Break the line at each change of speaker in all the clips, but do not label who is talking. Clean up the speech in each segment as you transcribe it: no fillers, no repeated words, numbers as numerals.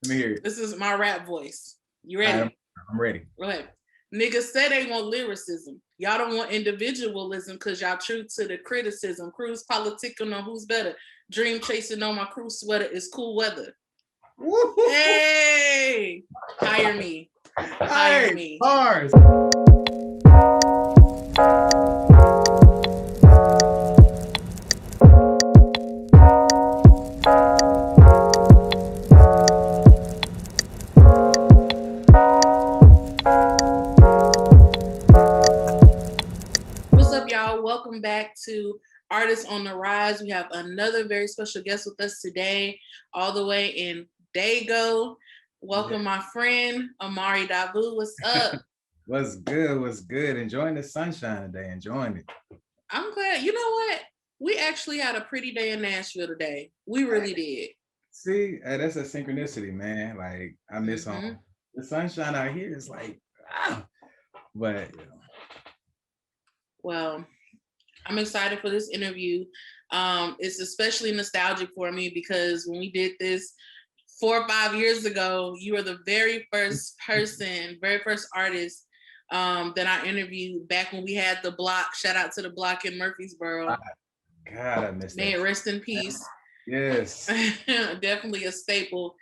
Let me hear it.
This is my rap voice. You
Right,
ready?
I'm ready.
Go ahead. Niggas say they want lyricism. Y'all don't want individualism because y'all true to the criticism. Cruise politicking on who's better. Dream chasing on my crew sweater is cool weather.
Woo-hoo.
Hey, hire me. Hire me.
Bars.
What's up, y'all? Welcome back to Artists on the Rise. We have another very special guest with us today, all the way in Dago. Welcome, my friend Amarii Davu. What's up?
What's good? What's good? Enjoying the sunshine today. Enjoying it.
I'm glad. You know what? We actually had a pretty day in Nashville today. We really did.
See, that's a synchronicity, man. Like I miss home. The sunshine out here is like, but
Well, I'm excited for this interview. It's especially nostalgic for me because when we did this 4 or 5 years ago, you were the very first person, very first artist that I interviewed back when we had the block. Shout out to the block in Murfreesboro.
God, I miss
May
that.
it rest in peace.
Yes.
Definitely a staple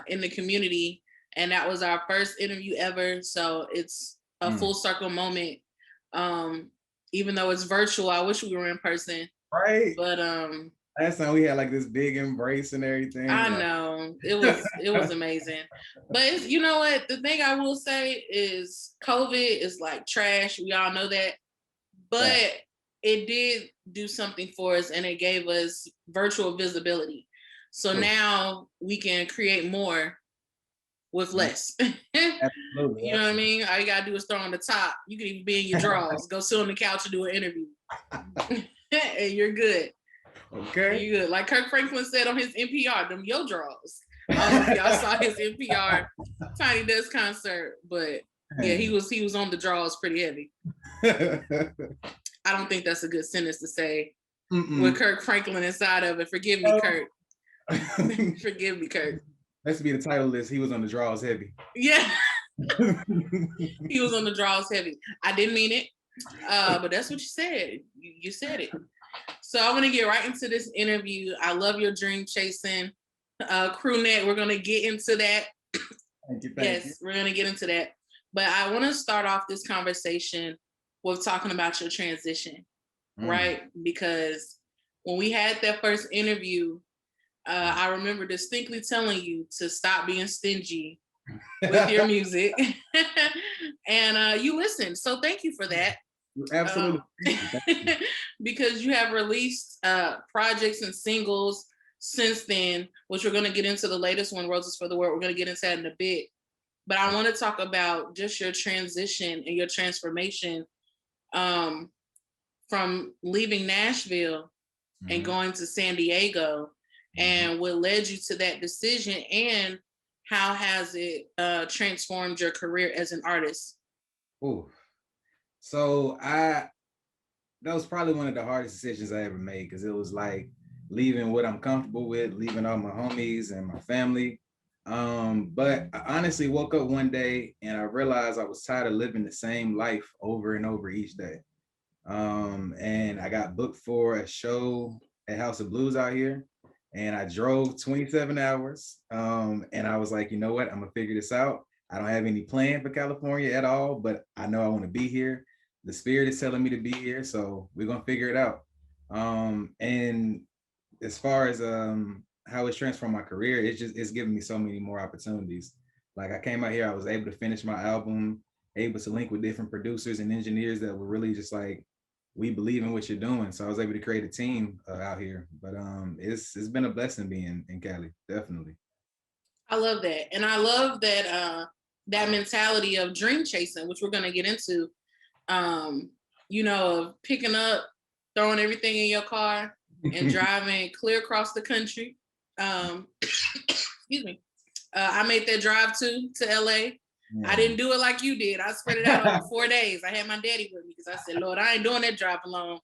in the community. And that was our first interview ever. So it's a full circle moment. Even though it's virtual, I wish we were in person.
Right.
But
last time we had like this big embrace and everything.
I know it was amazing. But it's, you know what? The thing I will say is COVID is like trash. We all know that. But it did do something for us and it gave us virtual visibility. So now we can create more with less.
Absolutely.
You know what I mean? All you gotta do is throw on the top. You can even be in your drawers, go sit on the couch and do an interview. And you're good.
Okay.
You're good. Like Kirk Franklin said on his NPR, them yo draws. I don't know if y'all saw his NPR Tiny Desk concert, but yeah, he was on the draws pretty heavy. I don't think that's a good sentence to say with Kirk Franklin inside of it. Forgive me, Kirk. Forgive me, Kirk.
That should be the title list. He was on the draws heavy.
Yeah. He was on the draws heavy. I didn't mean it. But that's what you said. You said it. So I want to get right into this interview. I love your dream chasing. Crew net, we're going to get into that.
Thank you.
We're going to get into that. But I want to start off this conversation with talking about your transition, right? Because when we had that first interview, I remember distinctly telling you to stop being stingy with your music. And you listened. So thank you for that.
Absolutely.
Because you have released projects and singles since then, which we're going to get into the latest one, Roses for the World. We're going to get into that in a bit. But I want to talk about just your transition and your transformation from leaving Nashville and going to San Diego, and what led you to that decision, and how has it transformed your career as an artist?
Ooh. So that was probably one of the hardest decisions I ever made, because it was like leaving what I'm comfortable with, leaving all my homies and my family. But I honestly woke up one day and I realized I was tired of living the same life over and over each day. And I got booked for a show at House of Blues out here, and I drove 27 hours. And I was like, you know what? I'm gonna figure this out. I don't have any plan for California at all, but I know I want to be here. The spirit is telling me to be here, so we're gonna figure it out. And as far as how it's transformed my career, it's given me so many more opportunities. Like I came out here, I was able to finish my album, able to link with different producers and engineers that were really just like, we believe in what you're doing. So I was able to create a team out here. But it's been a blessing being in Cali, definitely.
I love that. And I love that that mentality of dream chasing, which we're gonna get into. You know, of picking up, throwing everything in your car and driving clear across the country. Excuse me. I made that drive to LA. I didn't do it like you did. I spread it out over 4 days. I had my daddy with me because I said, Lord, I ain't doing that drive alone.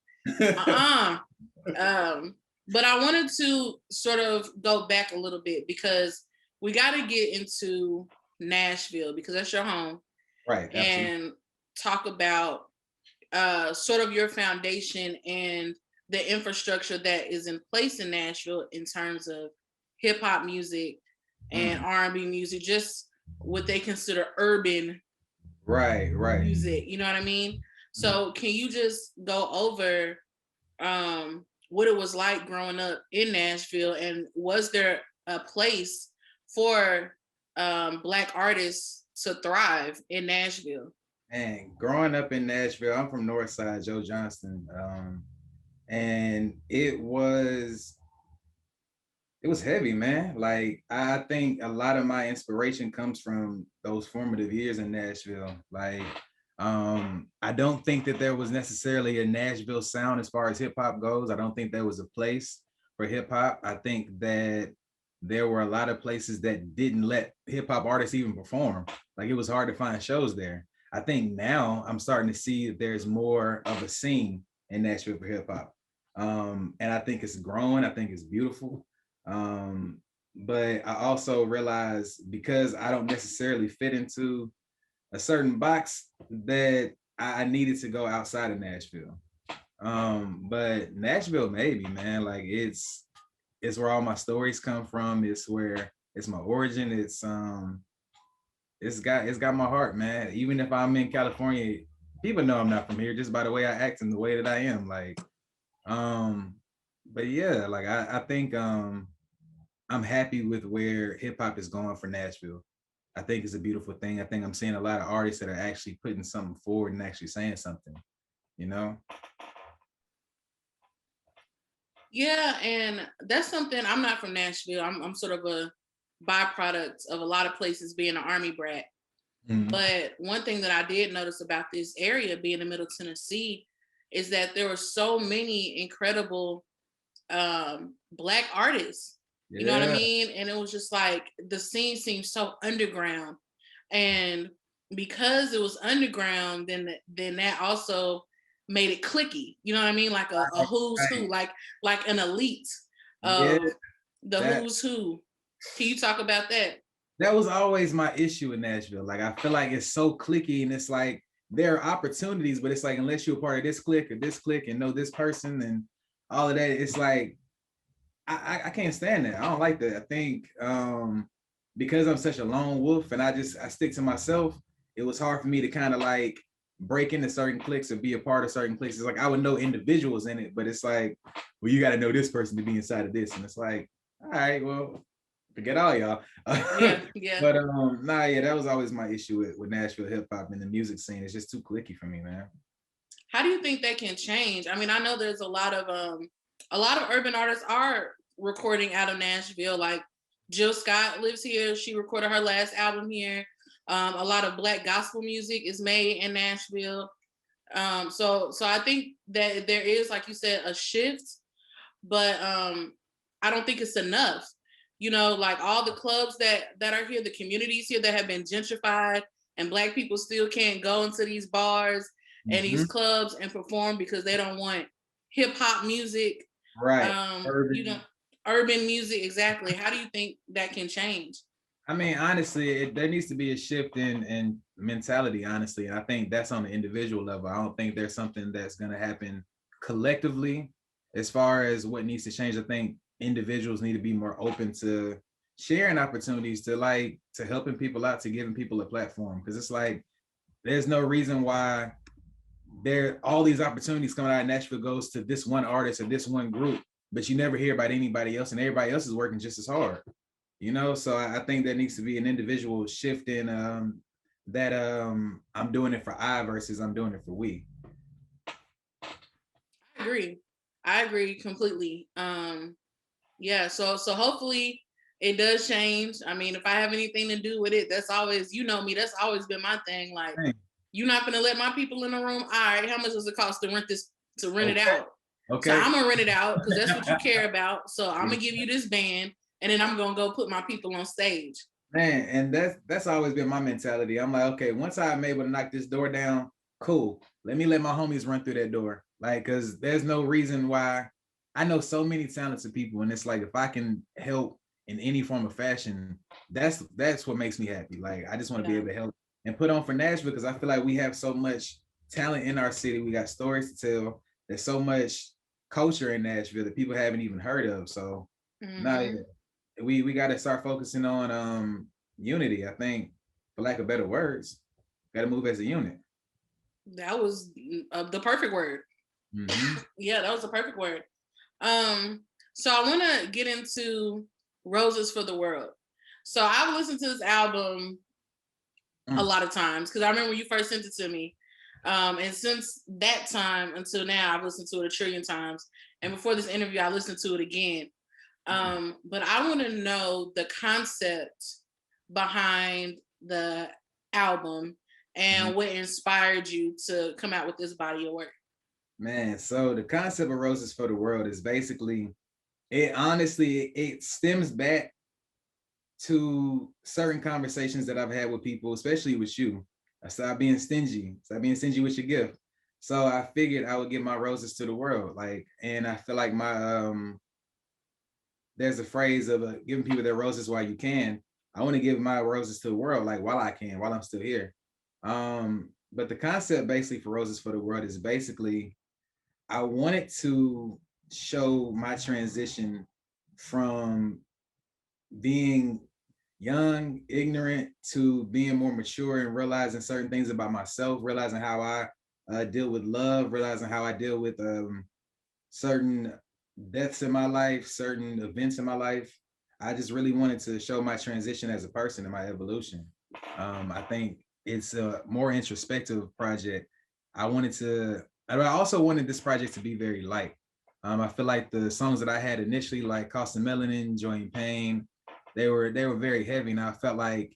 But I wanted to sort of go back a little bit, because we got to get into Nashville because that's your home,
Right. Absolutely.
and talk about sort of your foundation and the infrastructure that is in place in Nashville in terms of hip hop music and R&B music, just what they consider urban
Right.
music. You know what I mean? So can you just go over what it was like growing up in Nashville, and was there a place for Black artists to thrive in Nashville?
And growing up in Nashville, I'm from Northside, Joe Johnston, and it was heavy, man. Like I think a lot of my inspiration comes from those formative years in Nashville. Like I don't think that there was necessarily a Nashville sound as far as hip hop goes. I don't think there was a place for hip hop. I think that there were a lot of places that didn't let hip hop artists even perform. Like it was hard to find shows there. I think now I'm starting to see that there's more of a scene in Nashville for hip hop. And I think it's growing. I think it's beautiful. But I also realize because I don't necessarily fit into a certain box that I needed to go outside of Nashville. But Nashville, maybe, man, like it's where all my stories come from. It's where it's my origin. It's got my heart, man. Even if I'm in California, people know I'm not from here just by the way I act and the way that I am. Like, um, but yeah, like I think I'm happy with where hip hop is going for Nashville. I think it's a beautiful thing. I think I'm seeing a lot of artists that are actually putting something forward and actually saying something, you know?
Yeah, and that's something. I'm not from Nashville. I'm sort of a byproduct of a lot of places being an army brat.
Mhm.
But one thing that I did notice about this area being in Middle Tennessee is that there were so many incredible Black artists. You know what I
Yeah,
mean? And it was just like the scene seemed so underground, and because it was underground, then that also made it clicky. You know what I mean? Like a who's who,
right.
like an elite
Yeah,
of the
that
who's who. Can you talk about that?
that was always my issue in Nashville. Like I feel like it's so clicky and it's like there are opportunities, but it's like unless you're a part of this clique and know this person and all of that, it's like I can't stand that. I don't like that. I think because I'm such a lone wolf and I stick to myself, it was hard for me to kind of like break into certain cliques or be a part of certain cliques. It's like I would know individuals in it, but it's like, well, you got to know this person to be inside of this. And it's like, all right, well, forget all y'all.
Yeah, yeah.
But nah, yeah, that was always my issue with Nashville hip hop and the music scene. It's just too clicky for me, man.
How do you think that can change? I mean, I know there's a lot of urban artists are recording out of Nashville. Like Jill Scott lives here. She recorded her last album here. A lot of Black gospel music is made in Nashville. So I think that there is, like you said, a shift, but I don't think it's enough. You know, like all the clubs that are here, the communities here that have been gentrified, and Black people still can't go into these bars and these
Mhm.
clubs and perform because they don't want hip hop music.
Right.
You know,
Urban.
urban music exactly. How do you think that can change?
I mean, honestly, there needs to be a shift in mentality. Honestly, I think that's on the individual level. I don't think there's something that's going to happen collectively as far as what needs to change. I think individuals need to be more open to sharing opportunities, to helping people out, to giving people a platform. Because it's like there's no reason why there all these opportunities coming out of Nashville goes to this one artist or this one group, but you never hear about anybody else, and everybody else is working just as hard. So I think there needs to be an individual shift in that I'm doing it for I versus I'm doing it for we.
I agree. I agree completely. Yeah, so hopefully it does change. I mean, if I have anything to do with it, that's always, you know me, that's always been my thing. Like,
Hey,
you're not gonna let my people in the room. All right, how much does it cost to rent it
okay,
out? So
okay.
I'm gonna rent it out because that's what you care about. So I'm gonna give you this band, and then I'm gonna go put my people on stage.
Man, and that's always been my mentality. I'm like, okay, once I'm able to knock this door down, cool. Let my homies run through that door. Like, cause there's no reason why I know so many talented people, and it's like if I can help in any form of fashion, that's what makes me happy. Like I just want to be
Yeah.
able to help and put on for Nashville because I feel like we have so much talent in our city. We got stories to tell. There's so much culture in Nashville that people haven't even heard of. So now
Mm-hmm.
we got to start focusing on unity. I think, for lack of better words, got to move as a unit.
That was the perfect word.
Mm-hmm.
Yeah, that was the perfect word. So I want to get into Roses for the World. So I've listened to this album a lot of times because I remember when you first sent it to me. And since that time until now, I've listened to it a trillion times. And before this interview, I listened to it again. But I want to know the concept behind the album and what inspired you to come out with this body of work.
Man, so the concept of Roses for the World is basically, it honestly, it stems back to certain conversations that I've had with people, especially with you. I stop being stingy. Stop being stingy with your gift. So I figured I would give my roses to the world. Like, and I feel like there's a phrase of giving people their roses while you can. I want to give my roses to the world, like while I can, while I'm still here. But the concept basically for Roses for the World is basically I wanted to show my transition from being young, ignorant to being more mature and realizing certain things about myself, realizing how I deal with love, realizing how I deal with certain deaths in my life, certain events in my life. I just really wanted to show my transition as a person and my evolution. I think it's a more introspective project. I also wanted this project to be very light. I feel like the songs that I had initially, like Cost of Melanin, Joy and Pain, they were very heavy, and I felt like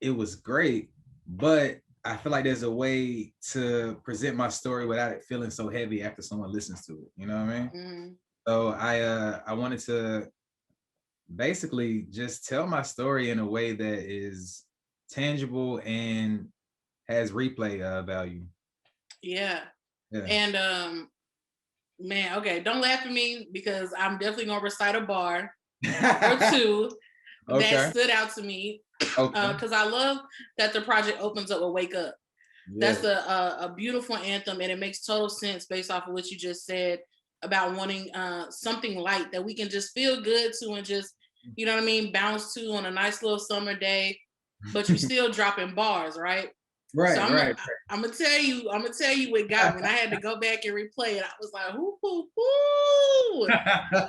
it was great, but I feel like there's a way to present my story without it feeling so heavy after someone listens to it. You know what I mean?
Mm.
So I wanted to basically just tell my story in a way that is tangible and has replay value.
Yeah.
Yeah.
And man, okay, don't laugh at me because I'm definitely gonna recite a bar or two that stood out to me. Because I love that the project opens up with "Wake Up." Yeah. That's a beautiful anthem, and it makes total sense based off of what you just said about wanting something light that we can just feel good to and just, you know what I mean, bounce to on a nice little summer day, but you still dropping bars, right?
Right,
so
right.
I'm gonna tell you what got me. And I had to go back and replay it. I was like, "Hoo,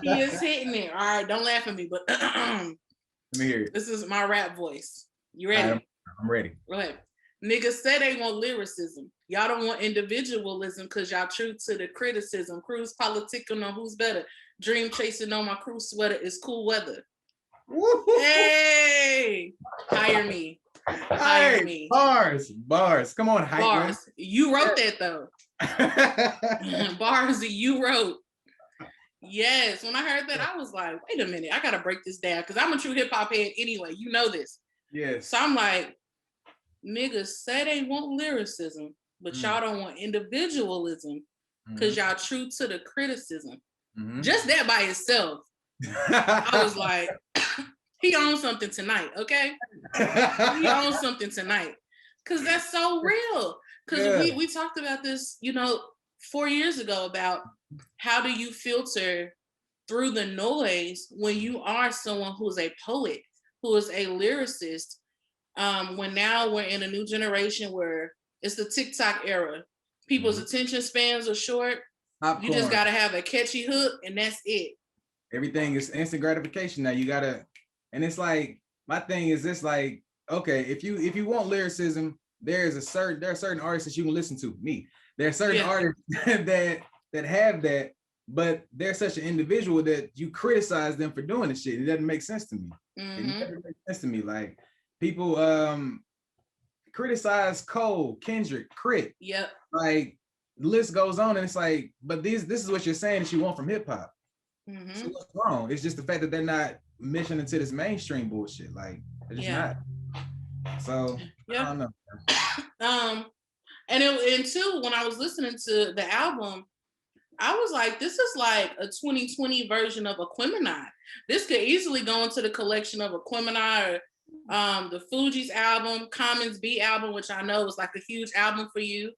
he is hitting it." All right, don't laugh at me, but
let me hear it.
This is my rap voice. You ready?
I'm ready.
Go ahead. Niggas say they want lyricism. Y'all don't want individualism because y'all true to the criticism. Cruise politicking on who's better. Dream chasing on my crew sweater is cool weather. Woo-hoo. Hey, hire me. Hire me.
Bars. Come on, hype
bars.
Man.
You wrote that though. Bars that you wrote. Yes, when I heard that, I was like, wait a minute, I gotta break this down because I'm a true hip hop head anyway. You know this.
Yes.
So I'm like, niggas say they want lyricism, but y'all don't want individualism because y'all true to the criticism. Just that by itself, I was like, he owns something tonight, okay? He owns something tonight. Because that's so real. Because we talked about this, 4 years ago about how do you filter through the noise when you are someone who's a poet, who is a lyricist, when now we're in a new generation where it's the TikTok era. People's attention spans are short. Popcorn. You just got to have a catchy hook and that's it.
Everything is instant gratification now. You got to, and it's like, my thing is this, like, okay, if you want lyricism, there are certain artists that you can listen to. Me. There are certain artists that have that, but they're such an individual that you criticize them for doing the shit. It doesn't make sense to me. It never makes sense to me. Like, people criticize Cole, Kendrick, Crit.
Yep.
Like, the list goes on, and it's like, but this is what you're saying that you want from hip hop. So what's wrong? It's just the fact that they're not mission into this mainstream bullshit. Like, they're just not. So I don't know.
And two, when I was listening to the album, I was like, this is like a 2020 version of Aquemini. This could easily go into the collection of Aquemini or the Fugees album, Commons B album, which I know is like a huge album for you.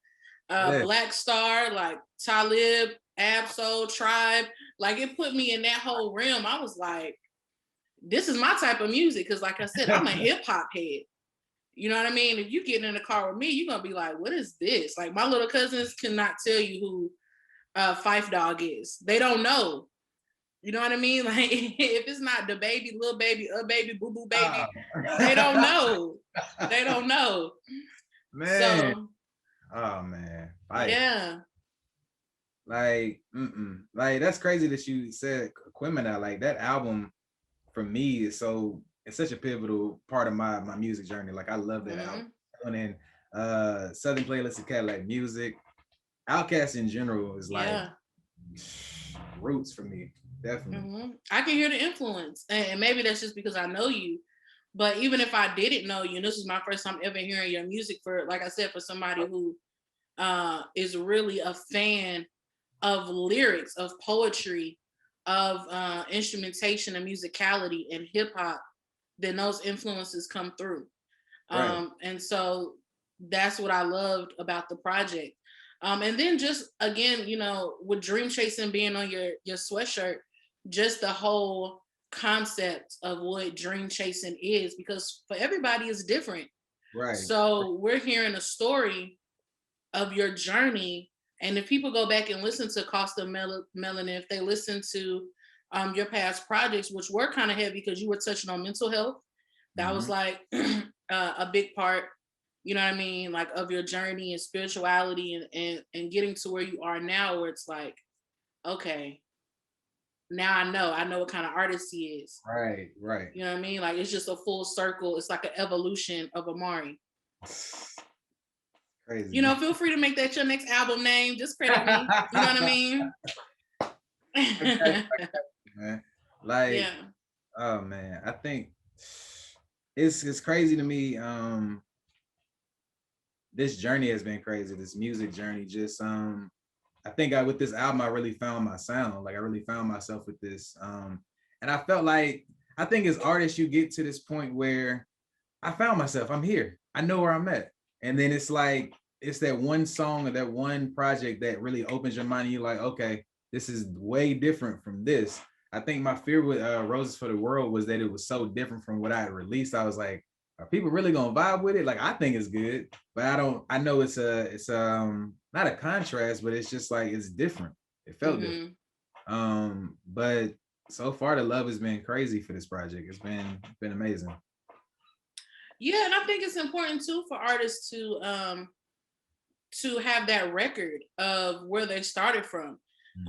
Black Star, like Talib, Absol, Tribe. Like it put me in that whole realm. I was like, this is my type of music. Cause like I said, I'm a hip hop head. You know what I mean? If you get in the car with me, you're gonna be like, what is this? Like my little cousins cannot tell you who Fife Dog is. They don't know. You know what I mean? Like if it's not the baby, little baby, baby, boo boo baby, they don't know. They don't know.
Man.
So,
oh man. Fife.
Yeah.
Like, like that's crazy that you said Aquemini. Like that album for me is it's such a pivotal part of my music journey. Like I love that album. And then Southern Playlist of Cadillac Music. Outkast in general is like roots for me, definitely.
I can hear the influence, and maybe that's just because I know you. But even if I didn't know you, and this is my first time ever hearing your music, for like I said, for somebody who is really a fan of lyrics, of poetry, of instrumentation and musicality and hip hop, then those influences come through.
Right.
And so that's what I loved about the project. And then just again, you know, with Dream Chasing being on your sweatshirt, just the whole concept of what dream chasing is, because for everybody it's different.
Right.
So we're hearing a story of your journey. And if people go back and listen to Cost of Melanin, if they listen to your past projects, which were kind of heavy because you were touching on mental health, that was like a big part, you know what I mean, like of your journey and spirituality and getting to where you are now, where it's like, okay, now I know what kind of artist he is.
Right.
You know what I mean? Like it's just a full circle. It's like an evolution of Amarii.
Crazy.
You know, feel free to make that your next album name. Just credit me. You know what I mean?
Man. Like, yeah. Oh man, I think it's crazy to me. This journey has been crazy. This music journey, just I think with this album I really found my sound. Like I really found myself with this. And I felt like I think as artists you get to this point where I found myself. I'm here. I know where I'm at. And then it's like it's that one song or that one project that really opens your mind and you're like, okay, this is way different from this. I think my fear with Roses for the World was that it was so different from what I had released. I was like, are people really gonna vibe with it? Like I think it's good, but I know it's not a contrast, but it's just like it's different. It felt different. But so far the love has been crazy for this project. It's been amazing.
Yeah, and I think it's important too for artists to have that record of where they started from.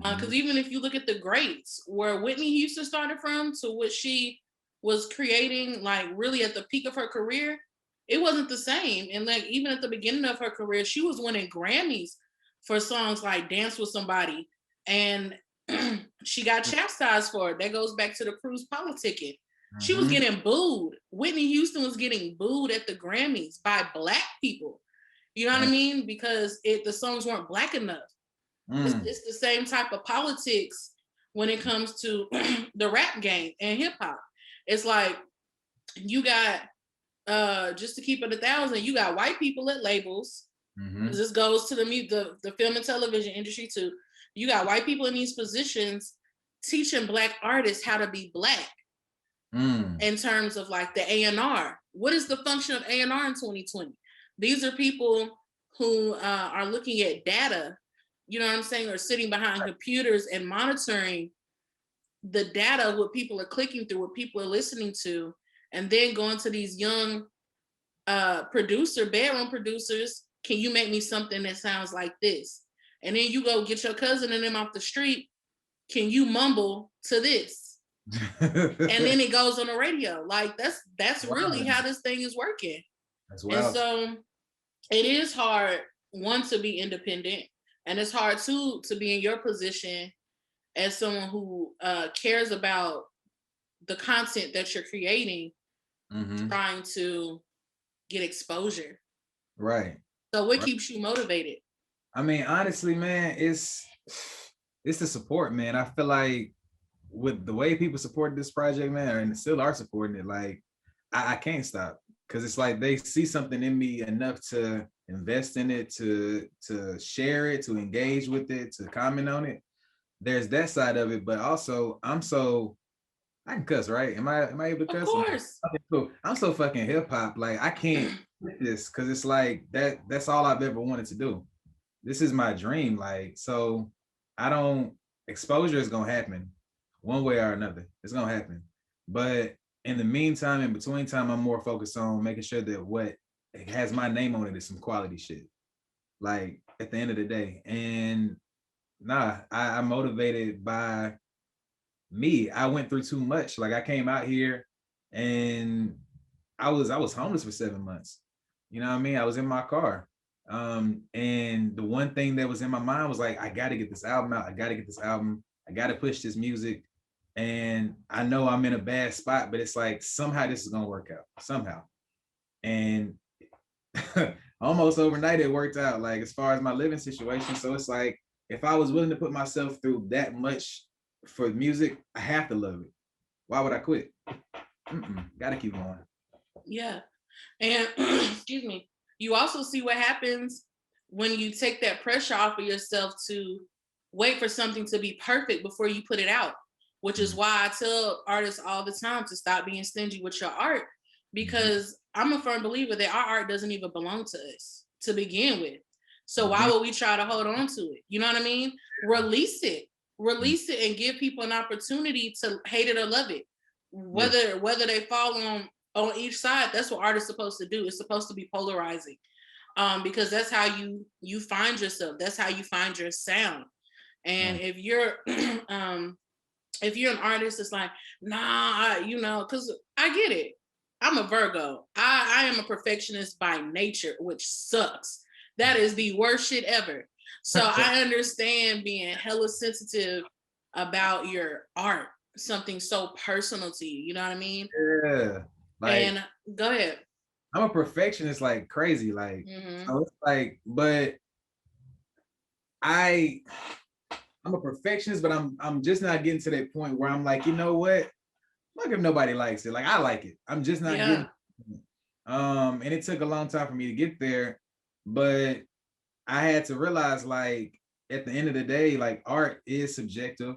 Because even if you look at the greats, where Whitney Houston started from to what she was creating, like really at the peak of her career, it wasn't the same. And like even at the beginning of her career, she was winning Grammys for songs like Dance with Somebody. And she got chastised for it. That goes back to the cruise politicking. She was getting booed. Whitney Houston was getting booed at the Grammys by Black people. You know what I mean? Because the songs weren't Black enough. It's the same type of politics when it comes to the rap game and hip hop. It's like you got just to keep it 1,000, you got white people at labels. This goes to the film and television industry too. You got white people in these positions teaching Black artists how to be Black in terms of like the A&R. What is the function of A&R in 2020? These are people who are looking at data, you know what I'm saying, or sitting behind computers and monitoring the data, what people are clicking through, what people are listening to, and then going to these young bedroom producers, can you make me something that sounds like this? And then you go get your cousin and them off the street, can you mumble to this? And then it goes on the radio. Like that's really how this thing is working. And so it is hard, one, to be independent, and it's hard too to be in your position as someone who cares about the content that you're creating, trying to get exposure.
Right.
So what keeps you motivated?
I mean, honestly, man, it's it's the support, man. I feel like with the way people support this project, man, and still are supporting it, like I can't stop because it's like they see something in me enough to invest in it, to share it, to engage with it, to comment on it. There's that side of it, but also I can cuss, right? Am I able to
Of
cuss?
course.
Okay, cool. I'm so fucking hip hop, like I can't quit this because it's like that's all I've ever wanted to do. This is my dream, like so I don't exposure is gonna happen one way or another. It's gonna happen. But in the meantime, in between time, I'm more focused on making sure that what it has my name on it is some quality shit. Like at the end of the day. And nah, I'm motivated by me. I went through too much. Like I came out here and I was homeless for 7 months. You know what I mean? I was in my car. And the one thing that was in my mind was like, I gotta get this album out. I gotta get this album. I gotta push this music. And I know I'm in a bad spot, but it's like somehow this is gonna work out. Somehow. And almost overnight it worked out, like as far as my living situation. So it's like if I was willing to put myself through that much for music, I have to love it. Why would I quit? Gotta keep going.
Yeah. And excuse me, you also see what happens when you take that pressure off of yourself to wait for something to be perfect before you put it out, which is
Mhm.
why I tell artists all the time to stop being stingy with your art,
Mhm.
because I'm a firm believer that our art doesn't even belong to us to begin with. So why
Mhm.
would we try to hold on to it? You know what I mean? Release it. Release it and give people an opportunity to hate it or love it.
Yeah.
Whether they fall on each side, that's what art is supposed to do. It's supposed to be polarizing, because that's how you find yourself. That's how you find your sound. And
Yeah.
um, if you're an artist, it's like, nah, because I get it. I'm a Virgo. I am a perfectionist by nature, which sucks. That is the worst shit ever. So I understand being hella sensitive about your art, something so personal to you. You know what I mean?
Yeah. Like
And go ahead.
I'm a perfectionist like crazy. Like
Hmm.
so it's like, but I I'm a perfectionist, but I'm just not getting to that point where I'm like, you know what? Look, if nobody likes it, like I like it. I'm just not getting
Yeah.
and it took a long time for me to get there, but I had to realize like at the end of the day, like art is subjective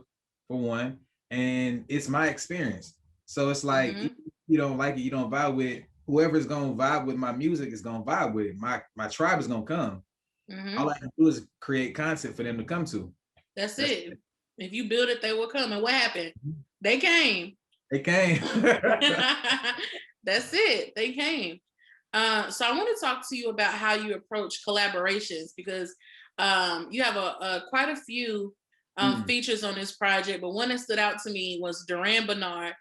for one, and it's my experience. So it's like if
Hmm.
you don't like it, you don't vibe with it. Whoever's gonna vibe with my music is gonna vibe with it. My tribe is gonna come. All
Hmm.
I can do is create content for them to come to.
That's
That's
it. If you build it, they will come. And what happened? They came.
it came.
That's it. They came. So I want to talk to you about how you approach collaborations, because you have a quite a few
Mm,
features on this project, but one that stood out to me was Duran Bernard,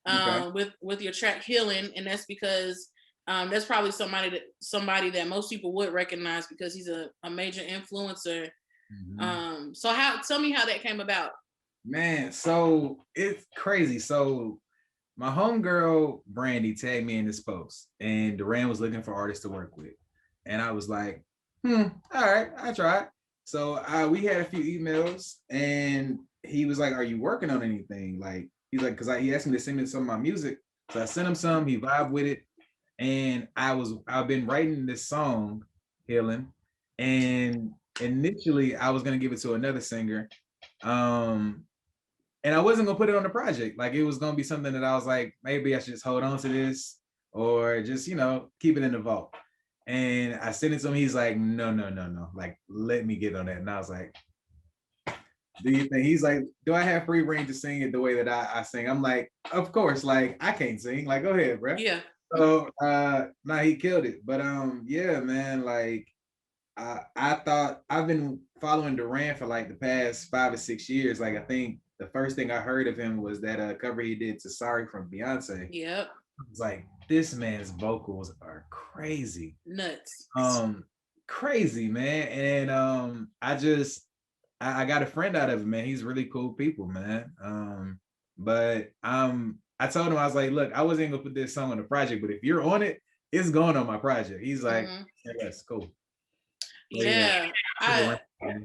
okay.
with your track "Healing," and that's because that's probably somebody that most people would recognize because he's a major influencer.
Mhm.
So how tell me how that came about?
Man, so it's crazy. So my homegirl Brandy tagged me in this post, and Duran was looking for artists to work with, and I was like, all right, I tried. So we had a few emails, and he was like, "Are you working on anything?" Like he's like, because he asked me to send me some of my music, so I sent him some. He vibed with it, and I've been writing this song, Healing, and initially I was gonna give it to another singer, um, and I wasn't gonna put it on the project. Like it was gonna be something that I was like, maybe I should just hold on to this or just, keep it in the vault. And I sent it to him. He's like, no, no, no, no. Like, let me get on that. And I was like, do you think he's like, do I have free reign to sing it the way that I sing? I'm like, of course, like I can't sing. Like, go ahead, bro.
Yeah.
So nah, he killed it. But yeah, man, like I thought I've been following Duran for like the past 5 or 6 years. Like I think the first thing I heard of him was that cover he did to Sorry from Beyonce.
Yep.
I was like, this man's vocals are crazy.
Nuts.
Um, Crazy, man. And I got a friend out of it, man. He's really cool people, man. But I told him, I was like, look, I wasn't gonna put this song on the project, but if you're on it, it's going on my project. He's like,
Hmm.
yeah, that's cool. But yeah,
Yeah. I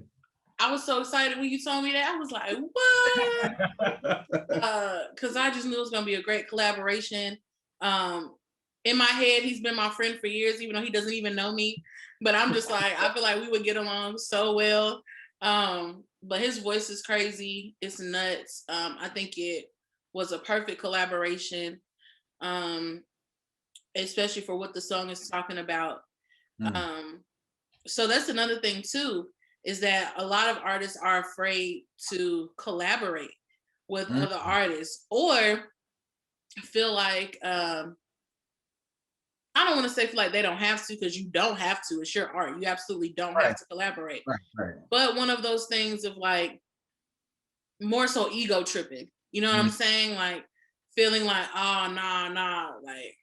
I was so excited when you told me that. I was like, what? Because I just knew it was gonna be a great collaboration. Um, in my head, he's been my friend for years, even though he doesn't even know me. But I'm just like, I feel like we would get along so well. But his voice is crazy. It's nuts. I think it was a perfect collaboration, um, especially for what the song is talking about.
Mm.
Um, so that's another thing too, is that a lot of artists are afraid to collaborate with
Mm.
other artists, or feel like I don't want to say feel like they don't have to, because you don't have to. It's your art. You absolutely don't have
Right,
to collaborate.
right, right.
But one of those things of like more so ego tripping. You know what I'm
Mm.
saying? Like feeling like, oh nah, like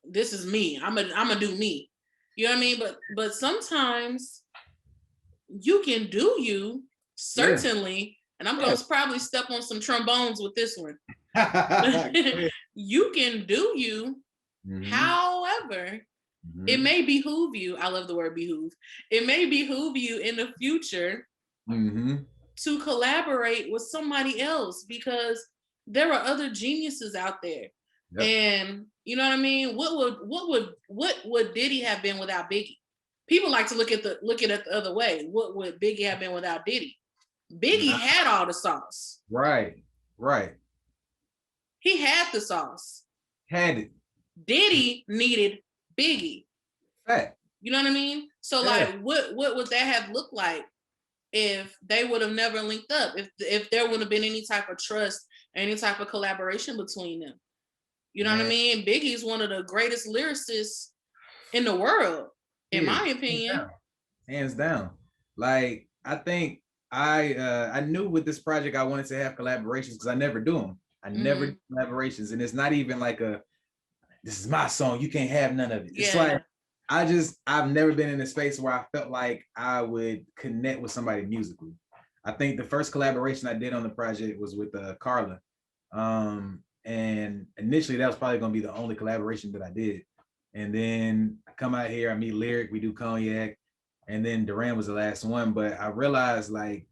this is me. I'm gonna do me. You know what I mean? But sometimes you can do you,
Yeah.
certainly. And I'm
Yeah.
gonna probably step on some trombones with this one.
Yeah.
You can do you.
Hmm.
However, it
Hmm.
may behoove you. I love the word behoove. It may behoove you in the future
Hmm.
to collaborate with somebody else, because there are other geniuses out there.
Yep.
And you know what I mean? What would Diddy have been without Biggie? People like to look at it the other way. What would Biggie have been without Diddy? Biggie
Nah.
had all the sauce.
Right. Right.
He had the sauce.
Had it.
Diddy needed Biggie.
Fact.
You know what I mean? So
Yeah.
like what would that have looked like if they would have never linked up? If there would have been any type of trust, any type of collaboration between them. You know what I
Man,
mean? Biggie's one of the greatest lyricists in the world, in
he is
my
hands
opinion.
down. Hands down. Like I think I knew with this project I wanted to have collaborations because I never do them. I never do
Hmm.
collaborations, and it's not even like a this is my song. You can't have none of it. It's like
Yeah.
I've never been in a space where I felt like I would connect with somebody musically. I think the first collaboration I did on the project was with Carla. And initially that was probably gonna be the only collaboration that I did. And then I come out here, I meet Lyric, we do Cognac, and then Duran was the last one. But I realized like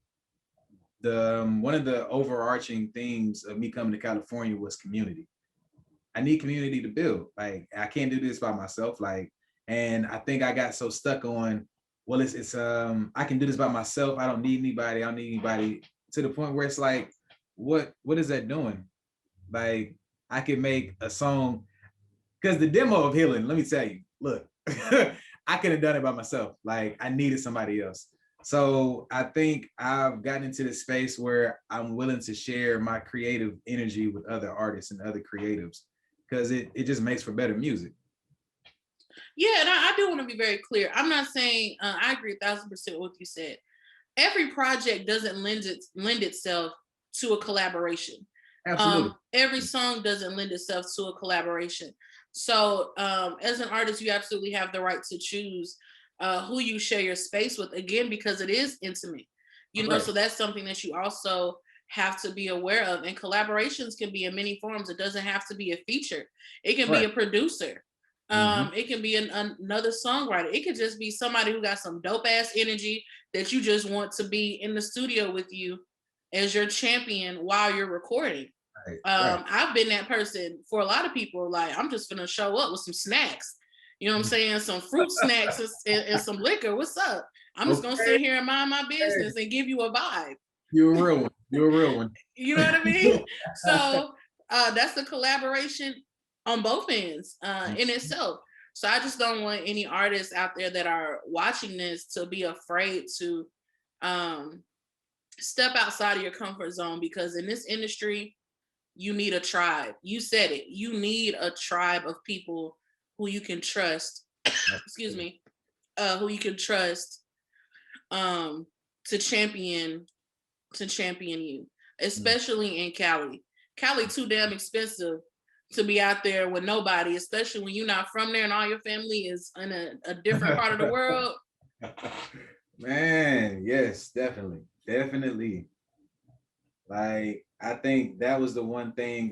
the one of the overarching themes of me coming to California was community. I need community to build. Like I can't do this by myself. Like, and I think I got so stuck on, well, it's I can do this by myself. I don't need anybody. I don't need anybody, to the point where it's like, what is that doing? Like I could make a song because the demo of Healing, let me tell you, look, I could have done it by myself. Like I needed somebody else. So I think I've gotten into this space where I'm willing to share my creative energy with other artists and other creatives because it just makes for better music.
Yeah, and I do want to be very clear. I'm not saying I agree 1,000% with what you said. Every project doesn't lend itself to a collaboration.
Absolutely.
Every song doesn't lend itself to a collaboration. So as an artist, you absolutely have the right to choose who you share your space with. Again, because it is intimate. You know,
Right.
so that's something that you also have to be aware of. And collaborations can be in many forms. It doesn't have to be a feature. It can be
Right.
a producer.
Mm-hmm.
It can be another songwriter. It could just be somebody who got some dope ass energy that you just want to be in the studio with you as your champion while you're recording.
Right. Right.
I've been that person for a lot of people. Like, I'm just gonna show up with some snacks. You know what I'm saying? Some fruit snacks and some liquor. What's up? I'm just gonna
Okay.
sit here and mind my business and give you a vibe.
You're a real one. You're a real one.
You know what I mean? So that's the collaboration on both ends in itself. So I just don't want any artists out there that are watching this to be afraid to um, step outside of your comfort zone, because in this industry, you need a tribe. You said it. You need a tribe of people who you can trust. Excuse me. Who you can trust um, to champion you,
Mm.
especially in Cali. Cali too damn expensive to be out there with nobody, especially when you're not from there and all your family is in a different part of the world.
Man, yes, definitely. Definitely. Like I think that was the one thing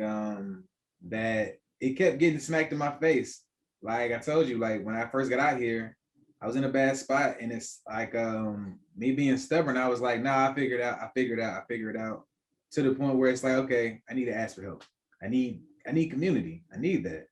that it kept getting smacked in my face. Like I told you, like when I first got out here, I was in a bad spot, and it's like me being stubborn. I was like, nah, I figured it out. To the point where it's like, okay, I need to ask for help. I need community. I need that.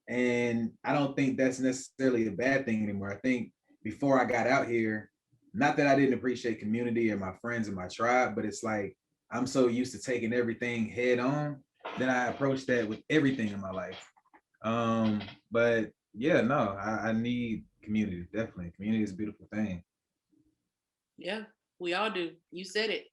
And I don't think that's necessarily a bad thing anymore. I think before I got out here, not that I didn't appreciate community or my friends and my tribe, but it's like I'm so used to taking everything head on that I approach that with everything in my life. But yeah, no, I need community. Definitely, community is a beautiful thing.
Yeah, we all do. You said it.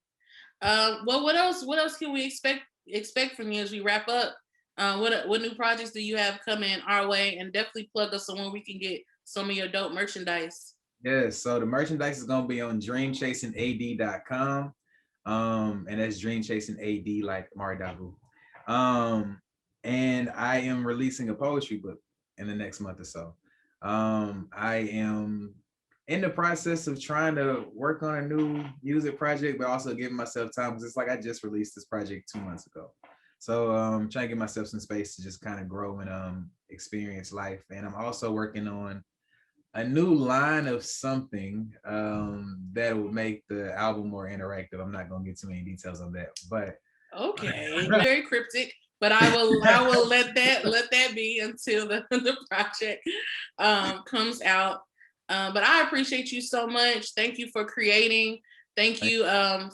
Well, what else? What else can we expect from you as we wrap up? What new projects do you have coming our way? And definitely plug us somewhere we can get some of your dope merchandise.
Yeah, so the merchandise is gonna be on dreamchasingad.com. And that's Dream Chasing AD like Amarii Davu. And I am releasing a poetry book in the next month or so. I am in the process of trying to work on a new music project, but also giving myself time because it's like I just released this project 2 months ago. So trying to give myself some space to just kind of grow and experience life. And I'm also working on a new line of something that will make the album more interactive. I'm not gonna get too many details on that, but
okay, very cryptic. But I will let that be until the project comes out. But I appreciate you so much. Thank you for creating. Thank you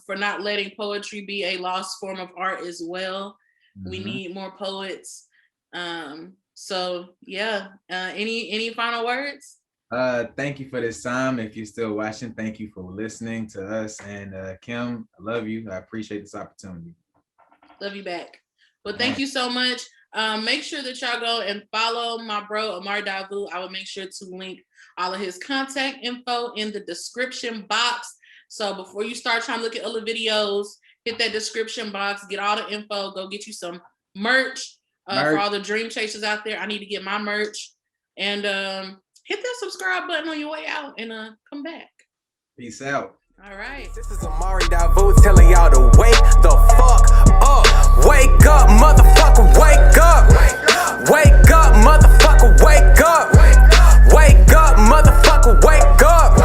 for not letting poetry be a lost form of art as well. Mm-hmm. We need more poets. So yeah. Any final words?
Thank you for this time. If you're still watching, thank you for listening to us. And Kim, I love you. I appreciate this opportunity.
Love you back. Well, thank you so much. Make sure that y'all go and follow my bro Amarii Davu. I will make sure to link all of his contact info in the description box. So before you start trying to look at other videos, hit that description box, get all the info, go get you some merch. For all the dream chasers out there. I need to get my merch. And hit that subscribe button on your way out and come back.
Peace out.
All right.
This is Amarii Davu telling y'all to wake the fuck up. Wake up, motherfucker, wake up. Wake up, motherfucker, wake up. Wake up, motherfucker, wake up.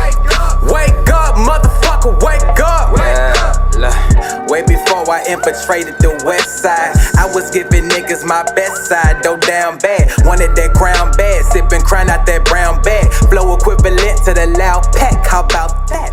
Wake up, motherfucker, wake up. Yeah, way before I infiltrated the west side, I was giving niggas my best side, though down bad. Wanted that crown bad, sipping crown out that brown bag. Flow equivalent to the loud pack, how about that?